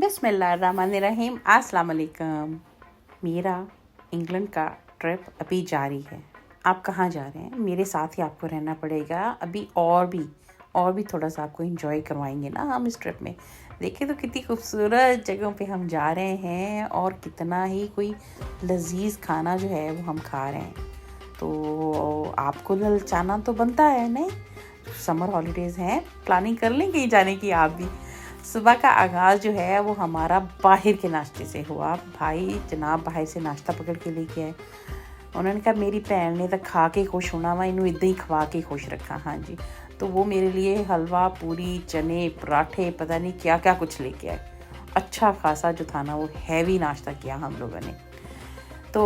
बिस्मिल्लाहिर्रहमानिर्रहीम, अस्सलाम वालेकुम। मेरा इंग्लैंड का ट्रिप अभी जारी है। आप कहाँ जा रहे हैं? मेरे साथ ही आपको रहना पड़ेगा अभी, और भी थोड़ा सा आपको एंजॉय करवाएंगे ना हम इस ट्रिप में। देखिए तो कितनी खूबसूरत जगहों पे हम जा रहे हैं और कितना ही कोई लजीज खाना जो है वो हम खा रहे हैं। तो आपको ललचाना तो बनता है नहीं? समर हॉलीडेज़ हैं, प्लानिंग कर लें कहीं जाने की आप भी। सुबह का आगाज़ जो है वो हमारा बाहर के नाश्ते से हुआ। भाई जनाब बाहर से नाश्ता पकड़ के लेके आए। उन्होंने कहा मेरी भैन ने तो खा के खुश होना वा, इन्हों इदा ही खवा के खुश रखा। हाँ जी, तो वो मेरे लिए हलवा, पूरी, चने, पराठे, पता नहीं क्या क्या कुछ लेके आए। अच्छा खासा जो था ना वो हैवी नाश्ता किया हम लोगों ने। तो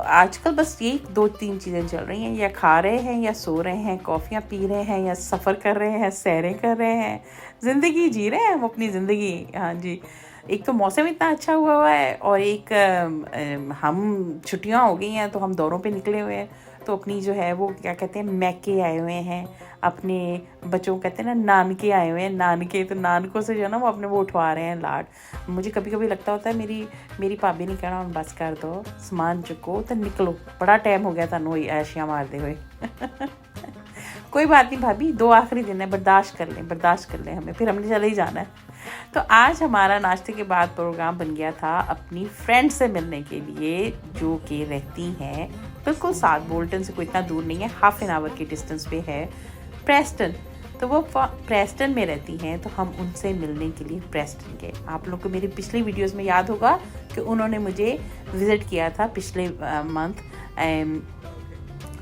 आजकल बस यही 2-3 चीज़ें चल रही हैं, या खा रहे हैं या सो रहे हैं, कॉफ़ियाँ पी रहे हैं या सफ़र कर रहे हैं, सैरें कर रहे हैं, ज़िंदगी जी रहे हैं हम अपनी ज़िंदगी। हाँ जी, एक तो मौसम इतना अच्छा हुआ है और एक हम छुट्टियाँ हो गई हैं तो हम दौरों पे निकले हुए हैं। तो अपनी जो है वो क्या कहते हैं, मैके आए हुए हैं, अपने बच्चों को कहते हैं ना नानके आए हुए हैं, नानके। तो नानकों से जो है ना वो अपने वो उठवा रहे हैं लाड। मुझे कभी कभी लगता होता है मेरी भाभी ने कहना बस कर दो, समान चुको तो निकलो, बड़ा टाइम हो गया थानू ऐशियाँ मारते हुए। कोई बात नहीं भाभी, 2 आखिरी दिन है, बर्दाश्त कर लें हमें, फिर हमने चले ही जाना है। तो आज हमारा नाश्ते के बाद प्रोग्राम बन गया था अपनी फ्रेंड से मिलने के लिए, जो कि रहती हैं बिल्कुल साथ बोल्टन से, कोई इतना दूर नहीं है, हाफ एन आवर की डिस्टेंस पे है प्रेस्टन। तो वो प्रेस्टन में रहती हैं, तो हम उनसे मिलने के लिए प्रेस्टन गए। आप लोग को मेरी पिछली वीडियोस में याद होगा कि उन्होंने मुझे विज़िट किया था पिछले मंथ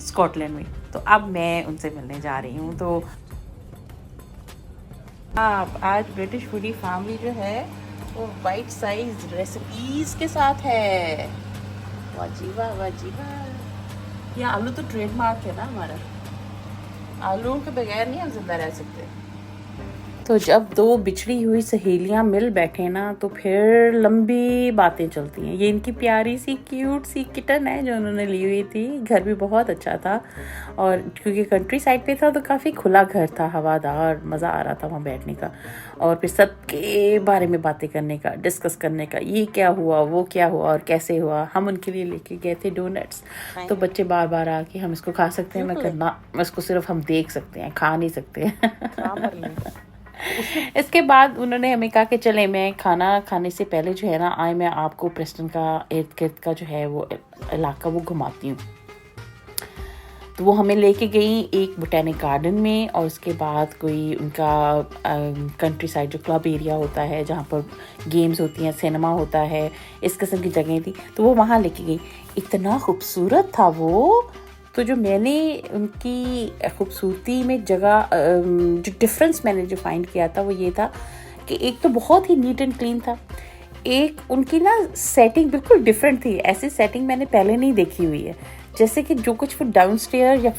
स्कॉटलैंड में। तो अब मैं उनसे मिलने जा रही हूँ। तो आज ब्रिटिश फूडी फैमिली जो है वो बाइट साइज रेसिपीज के साथ है। वाजीबा वाजीबा, ये आलू तो ट्रेडमार्क है ना हमारा, आलू के बगैर नहीं हम जिंदा रह सकते। तो जब 2 बिछड़ी हुई सहेलियां मिल बैठे ना तो फिर लंबी बातें चलती हैं। ये इनकी प्यारी सी क्यूट सी किटन है जो उन्होंने ली हुई थी। घर भी बहुत अच्छा था और क्योंकि कंट्री साइड पे था तो काफ़ी खुला घर था, हवादार, मज़ा आ रहा था वहाँ बैठने का। और फिर सबके बारे में बातें करने का, डिस्कस करने का, ये क्या हुआ, वो क्या हुआ और कैसे हुआ। हम उनके लिए लेके गए थे डोनट्स। तो बच्चे बार बार आके हम इसको खा सकते हैं, मैं करना, इसको सिर्फ हम देख सकते हैं, खा नहीं सकते। इसके बाद उन्होंने हमें कहा कि चले, मैं खाना खाने से पहले जो है ना आए मैं आपको प्रेस्टन का इर्द गिर्द का जो है वो इलाका वो घुमाती हूँ। तो वो हमें लेके गई एक बोटेनिक गार्डन में, और उसके बाद कोई उनका कंट्री साइड जो क्लब एरिया होता है जहाँ पर गेम्स होती हैं, सिनेमा होता है, इस किस्म की जगह थी। तो वो वहाँ लेके गई। इतना खूबसूरत था वो। तो जो मैंने उनकी खूबसूरती में जगह जो डिफरेंस मैंने जो फाइंड किया था वो ये था कि एक तो बहुत ही नीट एंड क्लीन था, एक उनकी ना सेटिंग बिल्कुल डिफरेंट थी। ऐसी सेटिंग मैंने पहले नहीं देखी हुई है। जैसे कि जो कुछ वो डाउन स्टेयर या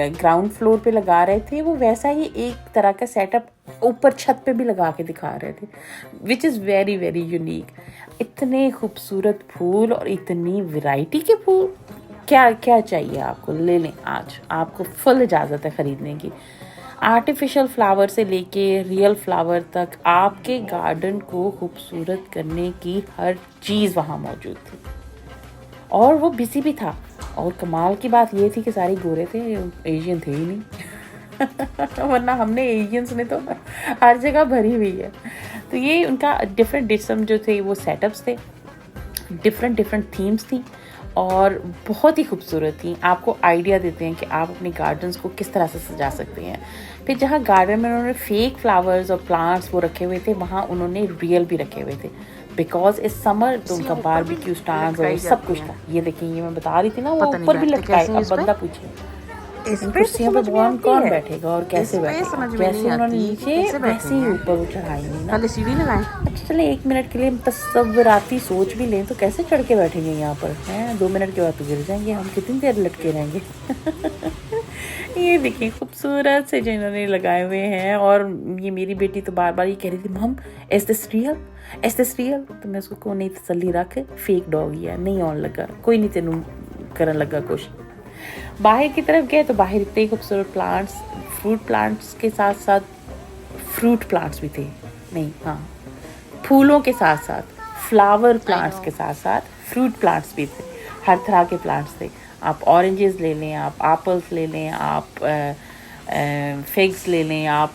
ग्राउंड फ्लोर पे लगा रहे थे वो वैसा ही एक तरह का सेटअप ऊपर छत पे भी लगा के दिखा रहे थे, which is very very unique. इतने खूबसूरत फूल और इतनी वैरायटी के फूल, क्या क्या चाहिए आपको, ले लें। आज आपको फुल इजाज़त है ख़रीदने की। आर्टिफिशियल फ्लावर से लेके रियल फ्लावर तक आपके गार्डन को खूबसूरत करने की हर चीज़ वहाँ मौजूद थी। और वो बिजी भी था। और कमाल की बात ये थी कि सारे गोरे थे, एशियन थे ही नहीं। वरना हमने एशियंस ने तो हर जगह भरी हुई है। तो ये उनका डिफरेंट डिस्म जो थे वो सेटअप्स थे, डिफरेंट थीम्स थी और बहुत ही खूबसूरत थी। आपको आइडिया देते हैं कि आप अपने गार्डन्स को किस तरह से सजा सकते हैं। फिर जहाँ गार्डन में उन्होंने फेक फ्लावर्स और प्लांट्स वो रखे हुए थे, वहाँ उन्होंने रियल भी रखे हुए थे। बिकॉज इस समर तो उनका बारबेक्यू स्टैंड्स और सब कुछ था। ये देखिए, ये मैं बता रही थी ना, वो ऊपर भी लटकाए। अब बंदा पूछिए इन कुर्सियों पे कौन बैठेगा और कैसे बैठेगा। जैसे उन्होंने नीचे वैसे ही ऊपर वो चढ़ाई ना, सीढ़ी लगाएं। अच्छा चले 1 मिनट के लिए तसव्वुराती सोच भी लें तो कैसे चढ़ के बैठेंगे यहाँ पर हैं। 2 मिनट के बाद तो गिर जाएंगे हम, कितनी देर लटके रहेंगे। ये देखिए खूबसूरत से जो इन्होंने लगाए हुए हैं। और ये मेरी बेटी तो बार बार ये कह रही थी, मम इज दिस रियल। तो मैं उसको को नहीं तसल्ली रख, फेक डॉग ही है, नहीं आने लगा, कोई नहीं तेनू करन लगा कुछ। बाहर की तरफ गए तो बाहर इतने खूबसूरत प्लांट्स, फ्रूट प्लांट्स के साथ साथ फ्रूट प्लांट्स भी थे। नहीं हाँ फूलों के साथ साथ फ्लावर प्लांट्स के साथ साथ फ्रूट प्लांट्स भी थे, हर तरह के प्लांट्स थे। आप ऑरेंजेस ले लें, आप एप्पल्स ले लें, आप फिग्स ले लें, आप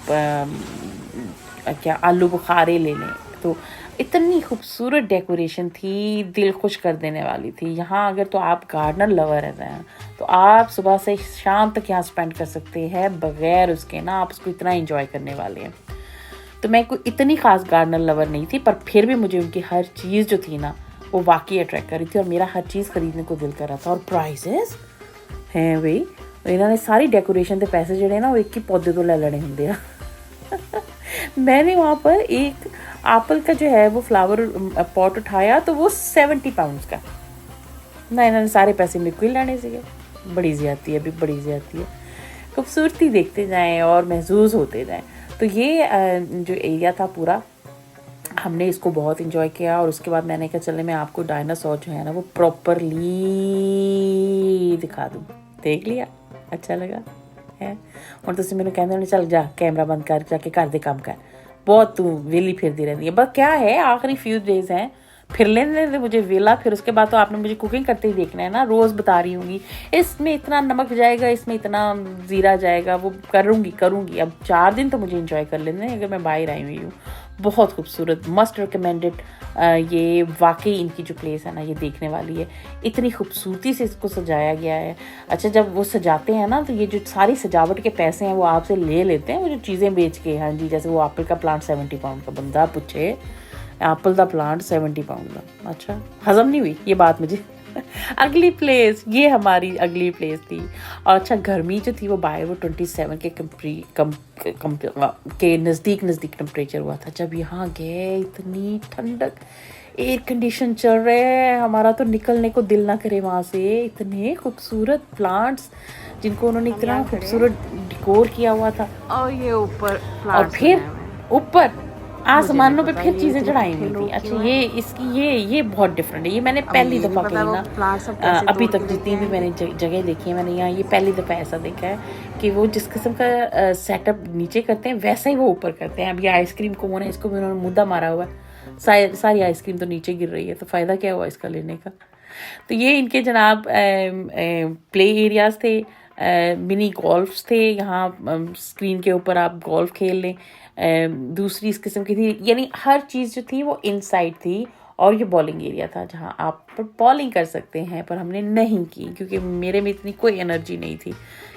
क्या आलू बुखारे ले लें। तो इतनी खूबसूरत डेकोरेशन थी, दिल खुश कर देने वाली थी। यहाँ अगर तो आप गार्डनर लवर हैं तो आप सुबह से शाम तक यहाँ स्पेंड कर सकते हैं बगैर उसके ना, आप उसको इतना एंजॉय करने वाले हैं। तो मैं कोई इतनी ख़ास गार्डनर लवर नहीं थी, पर फिर भी मुझे उनकी हर चीज़ जो थी ना वो वाकई अट्रैक्ट कर रही थी और मेरा हर चीज़ खरीदने को दिल कर रहा था। और प्राइसेस हैं भाई, इन्होंने सारी डेकोरेशन के पैसे जोड़े ना वो एक ही पौधे तो ले लेने होंगे आ। मैंने वहाँ पर एक एप्पल का जो है वो फ्लावर पॉट उठाया तो वो 70 पाउंड्स का ना, इन्होंने सारे पैसे मेरे को ही लाने से। बड़ी ज़्यादती है, अभी बड़ी ज़्यादती है। खूबसूरती देखते जाएं और महसूस होते जाएं। तो ये जो एरिया था पूरा, हमने इसको बहुत इंजॉय किया। और उसके बाद मैंने कहा चले मैं आपको डायनासोर जो है ना वो प्रॉपरली दिखा दूँ। देख लिया, अच्छा लगा है। और तुम मैंने कहते चल जा कैमरा बंद कर, जाके घर दे काम कर, बहुत तू वेली फिरती रहती है। बस क्या है, आखिरी फ्यू डेज हैं, फिर लेने दे मुझे वेला। फिर उसके बाद तो आपने मुझे कुकिंग करते ही देखना है ना, रोज़ बता रही होंगी इसमें इतना नमक जाएगा, इसमें इतना ज़ीरा जाएगा, वो करूँगी। अब 4 दिन तो मुझे इंजॉय कर लेने अगर मैं बाहर आई हुई हूँ। बहुत खूबसूरत, मस्ट रिकमेंडेड। ये वाकई इनकी जो प्लेस है ना ये देखने वाली है। इतनी खूबसूरती से इसको सजाया गया है। अच्छा, जब वो सजाते हैं ना तो ये जो सारी सजावट के पैसे हैं वो आपसे ले लेते हैं, वो जो चीज़ें बेच के। हाँ जी, जैसे वो एप्पल का प्लांट 70 पाउंड का, बंदा पूछे एप्पल का प्लांट 70 पाउंड का। अच्छा, हजम नहीं हुई ये बात मुझे। अगली प्लेस, ये हमारी अगली प्लेस थी। और अच्छा, गर्मी जो थी वो बाहर वो 27 के नज़दीक टेम्परेचर हुआ था। जब यहाँ गए इतनी ठंडक, एयर कंडीशन चल रहे हैं, हमारा तो निकलने को दिल ना करे वहाँ से। इतने खूबसूरत प्लांट्स जिनको उन्होंने इतना खूबसूरत डिकोर किया हुआ था। और ये ऊपर और फिर ऊपर आसमानों पे फिर चीजें चढ़ाई हुई थी। अच्छा, ये बहुत डिफरेंट है। ये मैंने पहली दफ़ा कही ना, अभी तक जितनी भी मैंने जगह देखी है, मैंने यहाँ ये पहली दफ़ा ऐसा देखा है कि वो जिस किस्म का सेटअप नीचे करते हैं वैसा ही वो ऊपर करते हैं। अब ये आइसक्रीम कोन है, इसको भी उन्होंने मुद्दा मारा हुआ है, सारी आइसक्रीम तो नीचे गिर रही है, तो फ़ायदा क्या हुआ इसका लेने का। तो ये इनके जनाब प्ले एरियाज़ थे, मिनी गोल्फ्स थे। यहाँ स्क्रीन के ऊपर आप गोल्फ खेल लें। दूसरी इस किस्म की थी, यानी हर चीज़ जो थी वो इनसाइड थी। और ये बॉलिंग एरिया था जहाँ आप बॉलिंग कर सकते हैं, पर हमने नहीं की क्योंकि मेरे में इतनी कोई एनर्जी नहीं थी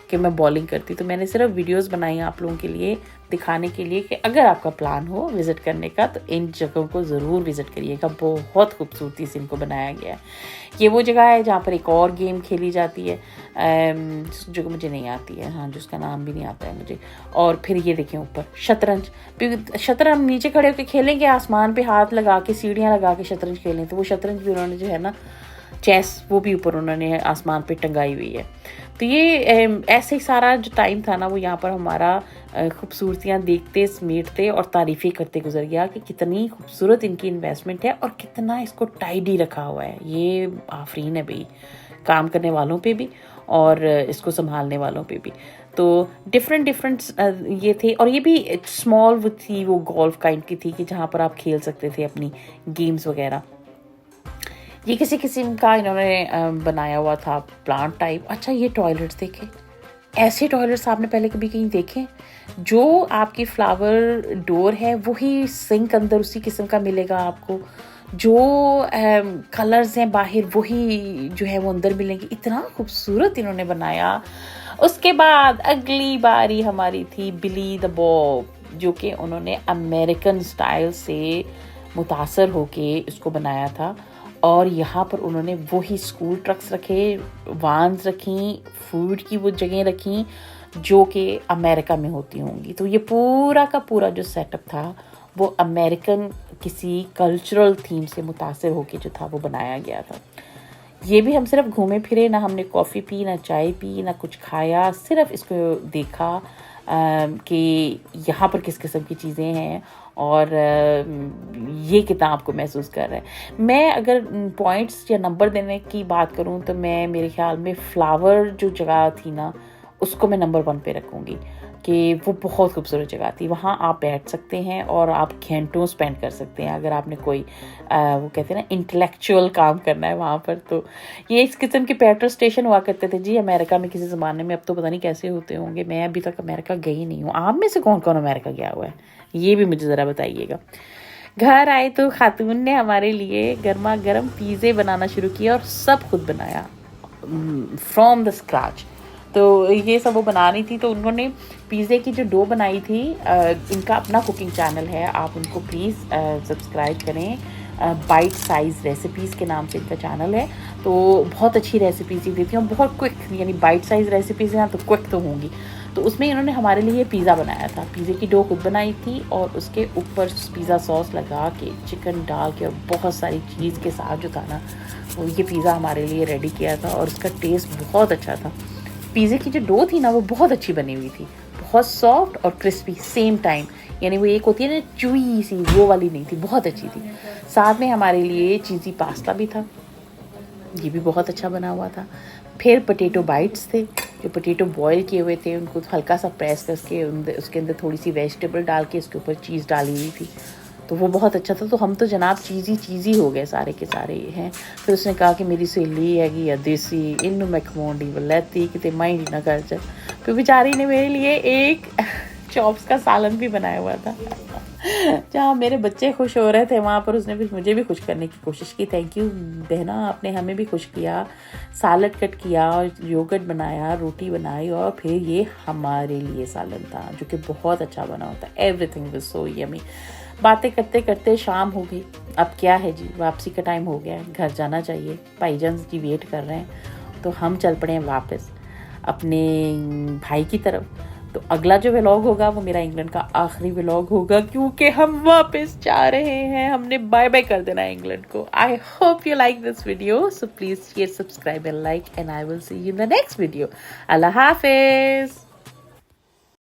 कि मैं बॉलिंग करती। तो मैंने सिर्फ वीडियोस बनाई आप लोगों के लिए, दिखाने के लिए कि अगर आपका प्लान हो विज़िट करने का तो इन जगहों को ज़रूर विज़िट करिएगा। बहुत खूबसूरती से इनको बनाया गया है। ये वो जगह है जहाँ पर एक और गेम खेली जाती है जो मुझे नहीं आती है, हाँ, जिसका नाम भी नहीं आता है मुझे। और फिर ये देखें ऊपर शतरंज हम नीचे खड़े होकर खेलेंगे, आसमान पे हाथ लगा के सीढ़ियाँ लगा के शतरंज खेलें, तो वो शतरंज भी उन्होंने जो है ना, चेस, वो भी ऊपर उन्होंने आसमान पे टंगाई हुई है। तो ये ऐसे ही सारा जो टाइम था ना वो यहाँ पर हमारा खूबसूरतियाँ देखते, समेटते और तारीफ़ें करते गुजर गया कि कितनी खूबसूरत इनकी इन्वेस्टमेंट है और कितना इसको टाइडी रखा हुआ है। ये आफरीन है भाई, काम करने वालों पे भी और इसको संभालने वालों पे भी। तो डिफरेंट ये थे। और ये भी स्मॉल वो थी, वो गोल्फ काइंड की थी कि जहाँ पर आप खेल सकते थे अपनी गेम्स वगैरह। ये किसी किस्म का इन्होंने बनाया हुआ था प्लांट टाइप। अच्छा, ये टॉयलेट्स देखे, ऐसे टॉयलेट्स आपने पहले कभी कहीं देखे? जो आपकी फ्लावर डोर है वही सिंक अंदर उसी किस्म का मिलेगा आपको, जो कलर्स हैं बाहर वही जो है वो अंदर मिलेंगे। इतना खूबसूरत इन्होंने बनाया। उसके बाद अगली बारी हमारी थी बिली द बॉब, जो कि उन्होंने अमेरिकन स्टाइल से मुतासर होके इसको बनाया था। और यहाँ पर उन्होंने वही स्कूल ट्रक्स रखे, वान्स रखी, फूड की वो जगह रखी जो कि अमेरिका में होती होंगी। तो ये पूरा का पूरा जो सेटअप था वो अमेरिकन किसी कल्चरल थीम से मुतासर होके जो था वो बनाया गया था। ये भी हम सिर्फ घूमे फिरे, ना हमने कॉफ़ी पी, ना चाय पी, ना कुछ खाया, सिर्फ इसको देखा कि यहाँ पर किस किस्म की चीज़ें हैं और ये कितना आपको महसूस कर रहा है। मैं अगर पॉइंट्स या नंबर देने की बात करूँ तो मैं, मेरे ख्याल में फ्लावर जो जगह थी ना उसको मैं नंबर 1 पे रखूँगी, कि वो बहुत खूबसूरत जगह थी। वहाँ आप बैठ सकते हैं और आप घंटों स्पेंड कर सकते हैं अगर आपने कोई वो कहते हैं ना इंटेलेक्चुअल काम करना है वहाँ पर। तो ये इस किस्म के पेट्रोल स्टेशन हुआ करते थे जी अमेरिका में किसी ज़माने में। अब तो पता नहीं कैसे होते होंगे, मैं अभी तक अमेरिका गई नहीं हूँ। आप में से कौन कौन अमेरिका गया हुआ है ये भी मुझे ज़रा बताइएगा। घर आए तो खातून ने हमारे लिए गर्मा गर्म पिज़्ज़े बनाना शुरू किया और सब खुद बनाया फ्रॉम द स्क्रैच। तो ये सब वो बना रही थी, तो उन्होंने पिज़्ज़े की जो डो बनाई थी, इनका अपना कुकिंग चैनल है, आप उनको प्लीज़ सब्सक्राइब करें। बाइट साइज़ रेसिपीज़ के नाम से इनका चैनल है। तो बहुत अच्छी रेसिपीज़ ही देती हैं, बहुत क्विक, यानी बाइट साइज़ रेसिपीज़ हैं तो क्विक तो होंगी। तो उसमें इन्होंने हमारे लिए पिज़्ज़ा बनाया था। पिज़्ज़े की डो खुद बनाई थी और उसके ऊपर पिज़्ज़ा सॉस लगा के, चिकन डाल के और बहुत सारी चीज़ के साथ जो था ना, वो ये पिज़्ज़ा हमारे लिए रेडी किया था और उसका टेस्ट बहुत अच्छा था। पिज़्ज़े की जो डो थी ना वो बहुत अच्छी बनी हुई थी, बहुत सॉफ्ट और क्रिस्पी सेम टाइम, यानी वो एक होती है ना चुई सी, वो वाली नहीं थी, बहुत अच्छी थी। साथ में हमारे लिए चीज़ी पास्ता भी था, ये भी बहुत अच्छा बना हुआ था। फिर पोटैटो बाइट्स थे, जो पोटैटो बॉयल किए हुए थे, उनको हल्का सा प्रेस करके उसके अंदर थोड़ी सी वेजिटेबल डाल के उसके ऊपर चीज़ डाली हुई थी, तो वो बहुत अच्छा था। तो हम तो जनाब चीज़ी हो गए सारे के सारे हैं। फिर उसने कहा कि मेरी सहेली हैगी या देसी इन मैं खमोंडी वलैती कितने माइंड ना कर जा। फिर बेचारी ने मेरे लिए एक चॉप्स का सालन भी बनाया हुआ था। जहाँ मेरे बच्चे खुश हो रहे थे वहाँ पर उसने भी मुझे भी खुश करने की कोशिश की। थैंक यू बहना, आपने हमें भी खुश किया। सालड कट किया और योगर्ट बनाया, रोटी बनाई और फिर ये हमारे लिए सालन था जो कि बहुत अच्छा बना होता है। Everything was so yummy. बातें करते करते शाम हो गई। अब क्या है जी, वापसी का टाइम हो गया है, घर जाना चाहिए। भाईजान जी वेट कर रहे हैं, तो हम चल पड़े हैं वापस अपने भाई की तरफ। तो अगला जो व्लॉग होगा वो मेरा इंग्लैंड का आखिरी व्लॉग होगा, क्योंकि हम वापस जा रहे हैं, हमने बाय बाय कर देना है इंग्लैंड को। I hope you like this video, so please share, subscribe and like, and I will see you in the next video. Allah Hafiz.